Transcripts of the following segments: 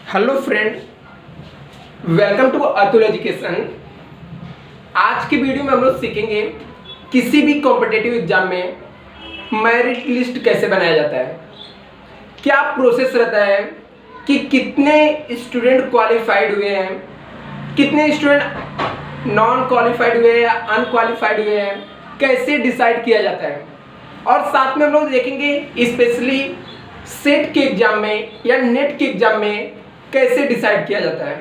Hello friend, welcome to Atul Education. आज की video में हम लोग सीखेंगे किसी भी कॉम्पिटिटिव एग्जाम में मेरिट लिस्ट कैसे बनाया जाता है, क्या प्रोसेस रहता है कि कितने स्टूडेंट क्वालिफाइड हुए हैं, कितने स्टूडेंट नॉन क्वालिफाइड हुए हैं या अनक्वालिफाइड हुए हैं, कैसे डिसाइड किया जाता है। और साथ में हम लोग देखेंगे स्पेशली सेट के एग्जाम में या नेट के एग्जाम में कैसे डिसाइड किया जाता है।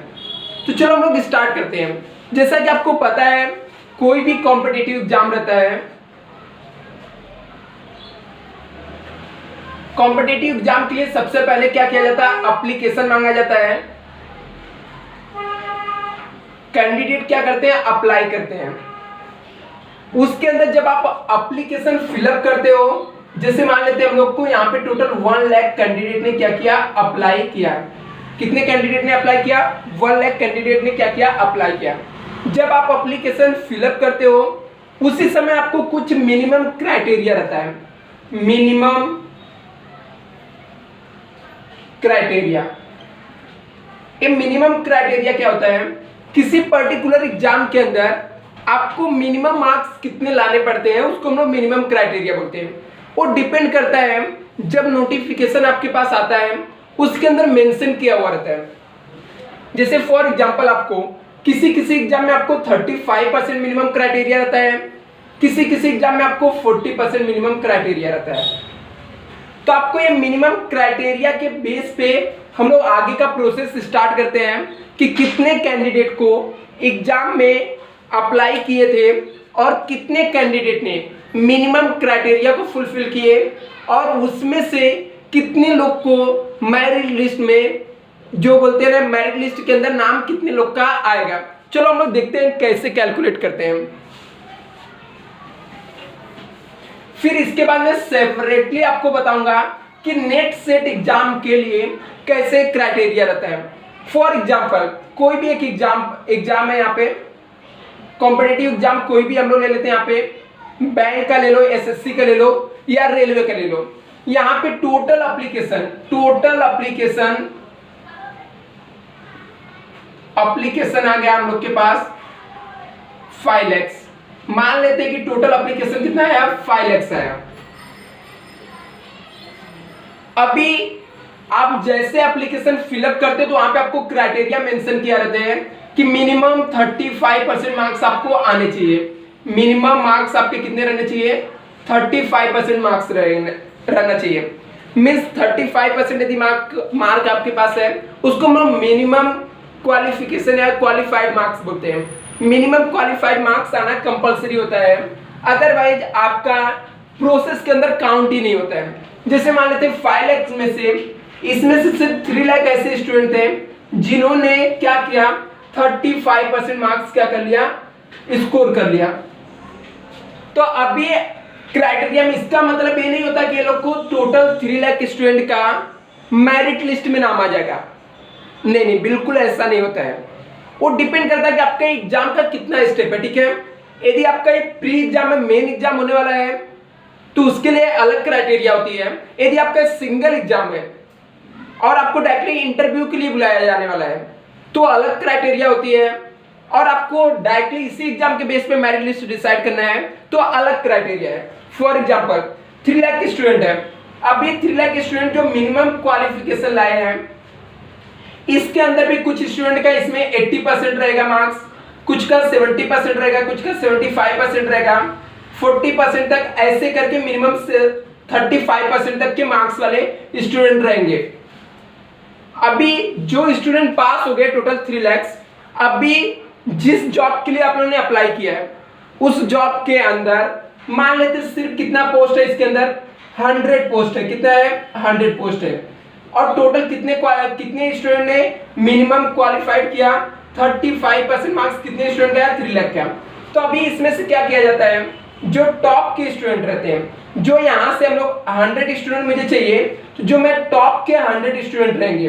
तो चलो हम लोग स्टार्ट करते हैं। जैसा कि आपको पता है, कोई भी कॉम्पिटिटिव एग्जाम रहता है, कॉम्पिटिटिव एग्जाम के लिए सबसे पहले क्या किया जाता है, एप्लीकेशन मांगा जाता है। कैंडिडेट क्या करते हैं, अप्लाई करते हैं। उसके अंदर जब आप एप्लीकेशन फिलअप करते हो, जैसे मान लेते हैं हम लोग को यहाँ पे टोटल 1 लाख कैंडिडेट ने क्या किया, अप्लाई किया। कितने कैंडिडेट ने अप्लाई किया, 1 लाख कैंडिडेट ने क्या किया, अप्लाई किया। जब आप एप्लीकेशन फिलअप करते हो, उसी समय आपको कुछ मिनिमम क्राइटेरिया रहता है। मिनिमम क्राइटेरिया, ये मिनिमम क्राइटेरिया क्या होता है, किसी पर्टिकुलर एग्जाम के अंदर आपको मिनिमम मार्क्स कितने लाने पड़ते हैं, उसको हम लोग मिनिमम क्राइटेरिया बोलते हैं। वो डिपेंड करता है, जब नोटिफिकेशन आपके पास आता है उसके अंदर मेंशन किया हुआ रहता है। जैसे फॉर एग्जांपल आपको किसी किसी एग्जाम में आपको 35% मिनिमम क्राइटेरिया रहता है, किसी किसी एग्जाम में आपको 40% मिनिमम क्राइटेरिया रहता है। तो आपको ये मिनिमम क्राइटेरिया के बेस पे हम लोग आगे का प्रोसेस स्टार्ट करते हैं कि कितने कैंडिडेट को एग्जाम में अप्लाई किए थे और कितने कैंडिडेट ने मिनिमम क्राइटेरिया को फुलफिल किए और उसमें से कितने लोग को मेरिट लिस्ट में, जो बोलते हैं ना, मेरिट लिस्ट के अंदर नाम कितने लोग का आएगा। चलो हम लोग देखते हैं कैसे कैलकुलेट करते हैं। फिर इसके बाद मैं सेपरेटली आपको बताऊंगा कि नेट सेट एग्जाम के लिए कैसे क्राइटेरिया रहता है। फॉर एग्जांपल कोई भी एक एग्जाम है, यहाँ पे कॉम्पिटिटिव एग्जाम कोई भी हम लोग ले लेते हैं। यहाँ पे बैंक का ले लो, एसएससी का ले लो या रेलवे का ले लो। यहाँ पे टोटल एप्लीकेशन आ गया हम लोग के पास 5 लाख। मान लेते हैं कि टोटल एप्लीकेशन कितना है, 5 लाख आया। अभी आप जैसे एप्लीकेशन फिलअप करते तो वहां पे आपको क्राइटेरिया मेंशन किया रहते हैं कि मिनिमम 35% मार्क्स आपको आने चाहिए। मिनिमम मार्क्स आपके कितने रहने चाहिए, 35% मार्क्स रहना चाहिए। मीन्स 35% यदि मार्क आपके पास है, उसको हम लोग मिनिमम क्वालिफिकेशन या क्वालिफाइड मार्क्स बोलते हैं। मिनिमम क्वालिफाइड मार्क्स आना कंपलसरी होता है, अदरवाइज आपका प्रोसेस के अंदर काउंट ही नहीं होता है। जैसे मान लेते हैं 5 लाख में से, इसमें से सिर्फ 3 लाख ऐसे स्टूडेंट थे जिन्होंने क्या किया, 35% मार्क्स क्या कर लिया, स्कोर कर लिया। तो अभी क्राइटेरिया में इसका मतलब ये नहीं होता कि ये लोग को टोटल 3 लाख स्टूडेंट का मेरिट लिस्ट में नाम आ जाएगा। नहीं, बिल्कुल ऐसा नहीं होता है। वो डिपेंड करता है कि आपका एग्जाम का कितना स्टेप है। ठीक है, यदि आपका एक प्री एग्जाम में मेन एग्जाम होने वाला है तो उसके लिए अलग क्राइटेरिया होती है। यदि आपका सिंगल एग्जाम है और आपको डायरेक्टली इंटरव्यू के लिए बुलाया जाने वाला है तो अलग क्राइटेरिया होती है, और आपको डायरेक्टली इसी एग्जाम के बेस पे मेरिट लिस्ट डिसाइड करना है तो अलग क्राइटेरिया है। फॉर एग्जांपल 3 लाख स्टूडेंट है, अब ये 3 लाख स्टूडेंट जो मिनिमम क्वालिफिकेशन लाए हैं, इसके अंदर भी कुछ स्टूडेंट का इसमें 80% रहेगा मार्क्स, कुछ का 70% रहेगा, कुछ का 75% रहेगा, 40% तक, ऐसे करके मिनिमम 35% तक के मार्क्स वाले स्टूडेंट रहेंगे। अभी जो स्टूडेंट पास हो गए टोटल 3 लाख, अभी जिस जॉब के लिए आप लोगों ने अप्लाई किया है उस जॉब के अंदर मान लेते सिर्फ कितना पोस्ट है, इसके अंदर 100 पोस्ट है। कितना है, 100 पोस्ट है। और टोटल कितने स्टूडेंट ने मिनिमम क्वालिफाइड किया, 35% मार्क्स कितने स्टूडेंट का, 3 लाख का। तो अभी इसमें से क्या किया जाता है, जो टॉप के स्टूडेंट रहते हैं, जो यहाँ से हम लोग 100 स्टूडेंट मुझे चाहिए, तो जो मैं टॉप के 100 स्टूडेंट रहेंगे,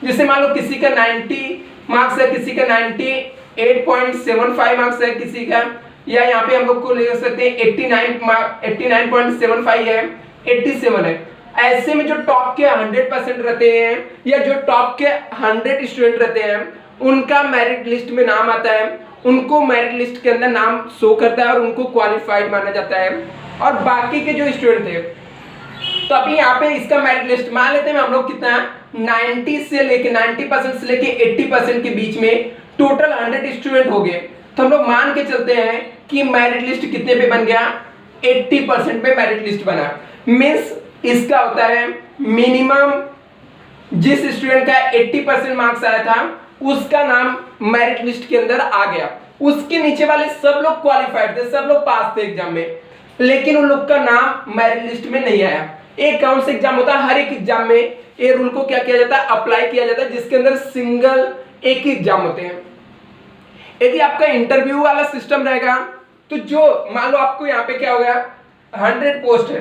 जैसे मान लो किसी का 90 मार्क्स है, किसी का 98.75 मार्क्स है, किसी का, या यहाँ पे हम लोग को ले सकते हैं 89.75 है, 87 है। ऐसे में जो टॉप के 100% रहते हैं या जो टॉप के 100 स्टूडेंट रहते हैं उनका मेरिट लिस्ट में नाम आता है, उनको मेरिट लिस्ट के अंदर नाम शो करता है और उनको क्वालिफाइड माना जाता है। और बाकी के जो स्टूडेंट थे, तो अभी यहाँ पे इसका मेरिट लिस्ट मान लेते हैं हम लोग कितना 90% से लेके 80% के बीच में टोटल 100 स्टूडेंट हो गए, तो हम लोग मान के चलते हैं कि मेरिट लिस्ट कितने पे बन गया, 80% पे मेरिट लिस्ट बना। मीन्स इसका होता है मिनिमम जिस स्टूडेंट का 80% मार्क्स आया था उसका नाम मेरिट लिस्ट के अंदर आ गया, उसके नीचे वाले सब लोग क्वालिफाइड थे, सब लोग पास थे एग्जाम में, लेकिन उन लोग का नाम मेरिट लिस्ट में नहीं आया। एक काउंट से एग्जाम होता है, हर एक एग्जाम में ये रूल को क्या किया जाता है, अप्लाई किया जाता है, जिसके अंदर सिंगल एक ही एग्जाम होते हैं। यदि आपका इंटरव्यू वाला सिस्टम रहेगा तो जो मान लो आपको यहाँ पे क्या हो गया 100 पोस्ट है,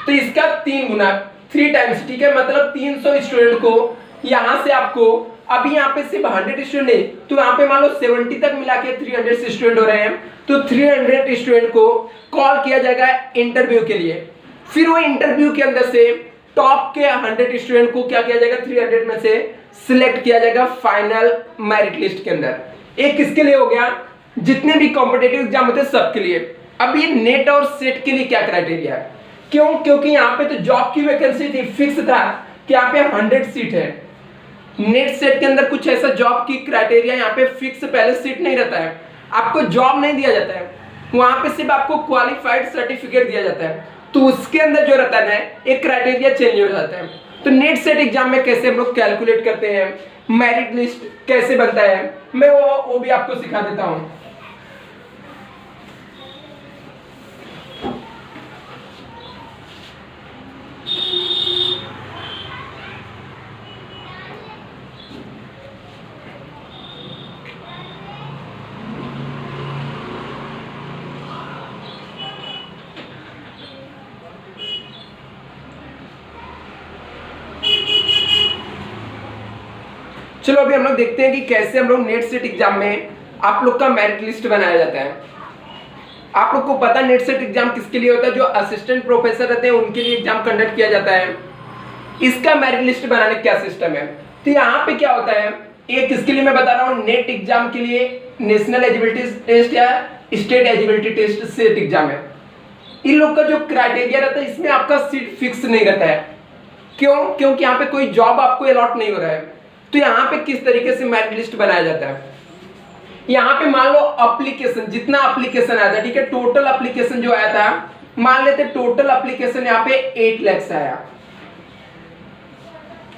तो इसका 3 गुना 3 टाइम्स, ठीक है, मतलब 300 स्टूडेंट को यहाँ से आपको, अभी यहाँ पे सिर्फ 100 स्टूडेंट है तो यहाँ पे मान लो 70 तक मिला के 300 स्टूडेंट हो रहे हैं, तो 300 स्टूडेंट को कॉल किया जाएगा इंटरव्यू के लिए। फिर वो इंटरव्यू के अंदर से टॉप के 100 स्टूडेंट को क्या किया जाएगा, 300 में से सिलेक्ट किया जाएगा फाइनल मेरिट लिस्ट के अंदर। एक किसके लिए हो गया, जितने भी कॉम्पिटेटिव एग्जाम होते हैं सबके लिए। अब ये नेट और सेट के लिए क्या क्राइटेरिया है, क्यों, क्योंकि यहाँ पे तो जॉब की वैकेंसी थी, फिक्स था कि यहाँ पे 100 सीट है। नेट सेट के अंदर कुछ ऐसा जॉब की क्राइटेरिया यहाँ पे फिक्स पहले सीट नहीं रहता है, आपको जॉब नहीं दिया जाता है, वहां पे सिर्फ आपको क्वालिफाइड सर्टिफिकेट दिया जाता है, तो उसके अंदर जो रहता है ना एक क्राइटेरिया चेंज हो जाता है। तो नेट सेट एग्जाम में कैसे हम लोग कैलकुलेट करते हैं, मेरिट लिस्ट कैसे बनता है, मैं वो भी आपको सिखा देता हूं। चलो अभी हम लोग देखते हैं कि कैसे हम लोग नेट सेट एग्जाम में आप लोग का मेरिट लिस्ट बनाया जाता है। आप लोग को पता है नेट सेट एग्जाम किसके लिए होता है, जो असिस्टेंट प्रोफेसर रहते हैं उनके लिए एग्जाम कंडक्ट किया जाता है। इसका मेरिट लिस्ट बनाने का क्या सिस्टम है, तो यहाँ पे क्या होता है, ये किसके लिए मैं बता रहा हूँ, नेट एग्जाम के लिए नेशनल एलिजिबिलिटी टेस्ट या state eligibility test set exam है। इन लोग का जो क्राइटेरिया रहता है इसमें आपका सीट फिक्स नहीं रहता है, क्यों, क्योंकि यहाँ पे कोई जॉब आपको अलॉट नहीं हो रहा है। तो यहाँ पे किस तरीके से मेरिट लिस्ट बनाया जाता है, यहाँ पे मान लो एप्लीकेशन, जितना एप्लीकेशन आया था, ठीक है, टोटल एप्लीकेशन जो आया था, मान लेते टोटल एप्लीकेशन यहाँ पे 8 लाख आया,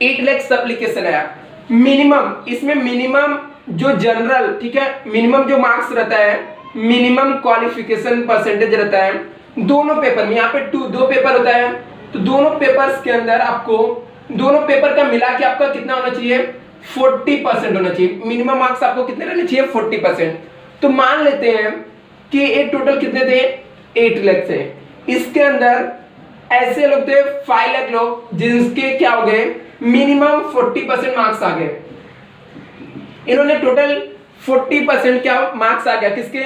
8 लाख एप्लीकेशन आया। मिनिमम, इसमें मिनिमम जो जनरल, ठीक है, मिनिमम जो मार्क्स रहता है, मिनिमम क्वालिफिकेशन परसेंटेज रहता है दोनों पेपर में। यहाँ पे 2 पेपर होता है, तो दोनों पेपर्स के अंदर आपको दोनों पेपर का मिला के आपका कितना होना चाहिए, 40% होना चाहिए। मिनिमम मार्क्स आपको कितने रहने चाहिए, 40%। तो मान लेते हैं कि एक टोटल कितने थे, 8 लाख थे, इसके अंदर ऐसे लोग थे 5 लाख लोग जिनके क्या हो गए, मिनिमम 40% मार्क्स आ गए। इन्होंने टोटल 40% क्या मार्क्स आ गया, किसके,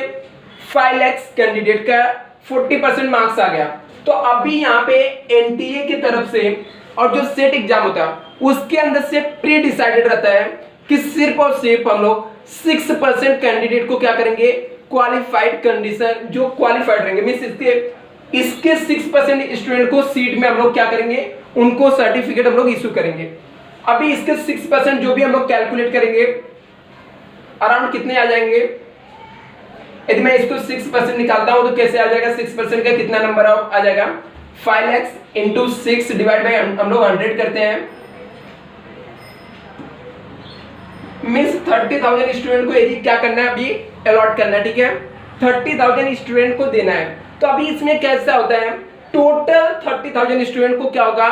5 लाख कैंडिडेट का 40% मार्क्स आ गया। तो अभी यहाँ पे एनटीए की तरफ से और जो सेट एग्जाम होता है उसके अंदर से प्री डिसाइडेड रहता है कि सिर्फ और सिर्फ हम लोग 6% कैंडिडेट को क्या करेंगे, क्वालिफाइड कंडीशन, जो क्वालिफाइड रहेंगे मींस इसके 6% स्टूडेंट को सीट में हम लोग क्या करेंगे, उनको सर्टिफिकेट हम लोग इशू करेंगे। अभी इसके 6% जो भी हम लोग कैलकुलेट करेंगे अराउंड कितने आ जाएंगे, यदि मैं इसको 6% निकालता हूं तो कैसे आ जाएगा, 6% का कितना नंबर आ जाएगा, 5 लाख इंटू 6 डिवाइड बाई हम लोग 100 करते हैं, मीन्स 30,000 स्टूडेंट को यदि क्या करना है, अभी अलॉट करना है, ठीक है, 30,000 स्टूडेंट को देना है। तो अभी इसमें कैसा होता है, टोटल 30,000 स्टूडेंट को क्या होगा,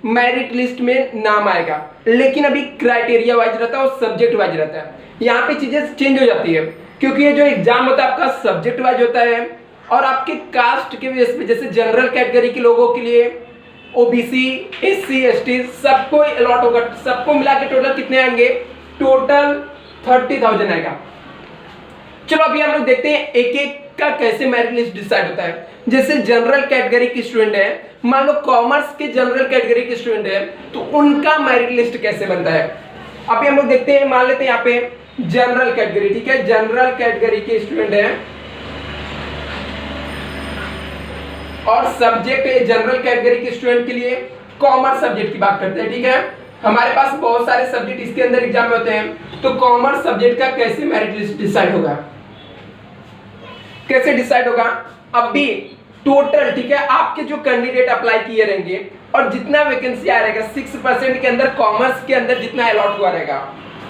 मेरिट लिस्ट में नाम आएगा, लेकिन अभी क्राइटेरिया वाइज रहता है और सब्जेक्ट वाइज रहता है। यहाँ पे चीजें चेंज हो जाती है, क्योंकि ये जो एग्जाम होता है आपका सब्जेक्ट वाइज होता है और आपके कास्ट के बेस पे, जैसे जनरल कैटेगरी के लोगों के लिए ओबीसी, एससी, एसटी सबको अलॉट होगा, सबको मिला के टोटल कितने आएंगे, टोटल 30,000 आएगा। चलो अभी हम लोग देखते हैं एक एक का कैसे मेरिट लिस्ट डिसाइड होता है। जैसे जनरल कैटेगरी के स्टूडेंट है, मान लो कॉमर्स के जनरल कैटेगरी के स्टूडेंट है, तो उनका मेरिट लिस्ट कैसे बनता है। अभी हम लोग देखते हैं, मान लेते हैं यहाँ पे जनरल कैटेगरी, ठीक है, जनरल कैटेगरी के स्टूडेंट है और सब्जेक्ट है जनरल कैटेगरी के स्टूडेंट के लिए कॉमर्स सब्जेक्ट की बात करते हैं, ठीक है। हमारे पास बहुत सारे सब्जेक्ट इसके अंदर एग्जाम में होते हैं, तो कॉमर्स सब्जेक्ट का कैसे मेरिट लिस्ट डिसाइड होगा, कैसे डिसाइड होगा। अभी टोटल, ठीक है, आपके जो कैंडिडेट अप्लाई किए रहेंगे और जितना वैकेंसी आ रहेगा 6% के अंदर कॉमर्स के अंदर जितना अलॉट हुआ रहेगा,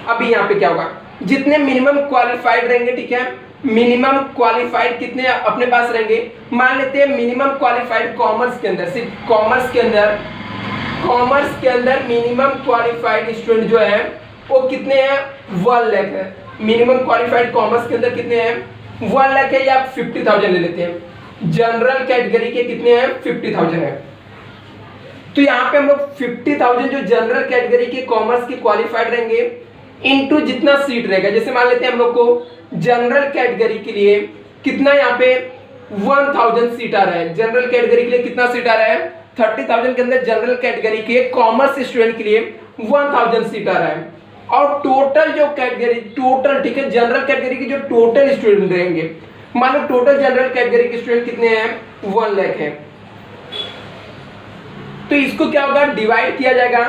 अभी यहाँ पे क्या होगा, जितने मिनिमम क्वालिफाइड रहेंगे, ठीक है, मिनिमम क्वालिफाइड कितने अपने पास रहेंगे, मान लेते हैं मिनिमम क्वालिफाइड कॉमर्स के अंदर, सिर्फ कॉमर्स के अंदर मिनिमम क्वालिफाइड स्टूडेंट जो है वो कितने हैं, 1 लाख है। मिनिमम क्वालिफाइड कॉमर्स के अंदर कितने हैं, 1 लाख है, या 50,000 ले लेते हैं। जनरल कैटेगरी के कितने हैं, 50,000 है। तो यहाँ पे हम लोग 50,000 जो जनरल कैटेगरी के कॉमर्स के क्वालिफाइड रहेंगे इनटू जितना सीट रहेगा, जैसे मान लेते हैं हम लोग को जनरल कैटेगरी के लिए कितना यहाँ पे 1000 सीट आ रहा है। जनरल कैटेगरी के लिए कितना सीट आ रहा है, 30,000 के अंदर जनरल कैटेगरी के कॉमर्स स्टूडेंट के लिए 1000 सीट आ रहा है। और टोटल जो कैटेगरी, टोटल, ठीक है, जनरल कैटेगरी के जो टोटल स्टूडेंट रहेंगे, मान लो टोटल जनरल कैटेगरी के स्टूडेंट कितने हैं, 1 लाख है। तो इसको क्या होगा, डिवाइड किया जाएगा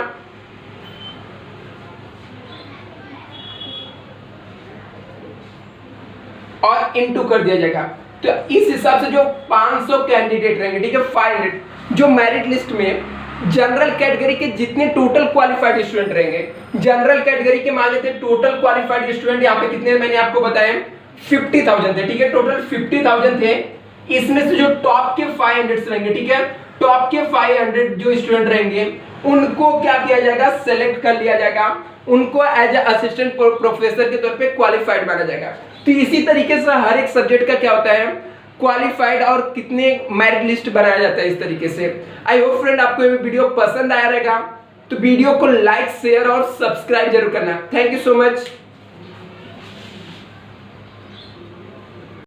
और इनटू कर दिया जाएगा। तो इस हिसाब से जो 500 कैंडिडेट रहेंगे, ठीक है, 500 जो मेरिट लिस्ट में जनरल कैटेगरी के जितने टोटल क्वालिफाइड स्टूडेंट रहेंगे, जनरल कैटेगरी के मान लेते हैं टोटल क्वालिफाइड स्टूडेंट यहाँ पे कितने, मैंने आपको बताया 50,000 थे, ठीक है, टोटल 50,000 थे। इसमें से जो टॉप के 500 रहेंगे, ठीक है, टॉप के 500 जो स्टूडेंट रहेंगे उनको क्या किया जाएगा, सेलेक्ट कर लिया जाएगा, उनको एज असिस्टेंट प्रोफेसर के तौर पे क्वालिफाइड माना जाएगा। तो इसी तरीके से हर एक सब्जेक्ट का क्या होता है, क्वालिफाइड और कितने मेरिट लिस्ट बनाया जाता है इस तरीके से। आई होप फ्रेंड आपको ये वीडियो पसंद आया रहेगा, तो वीडियो को लाइक, शेयर और सब्सक्राइब जरूर करना। Thank you so much.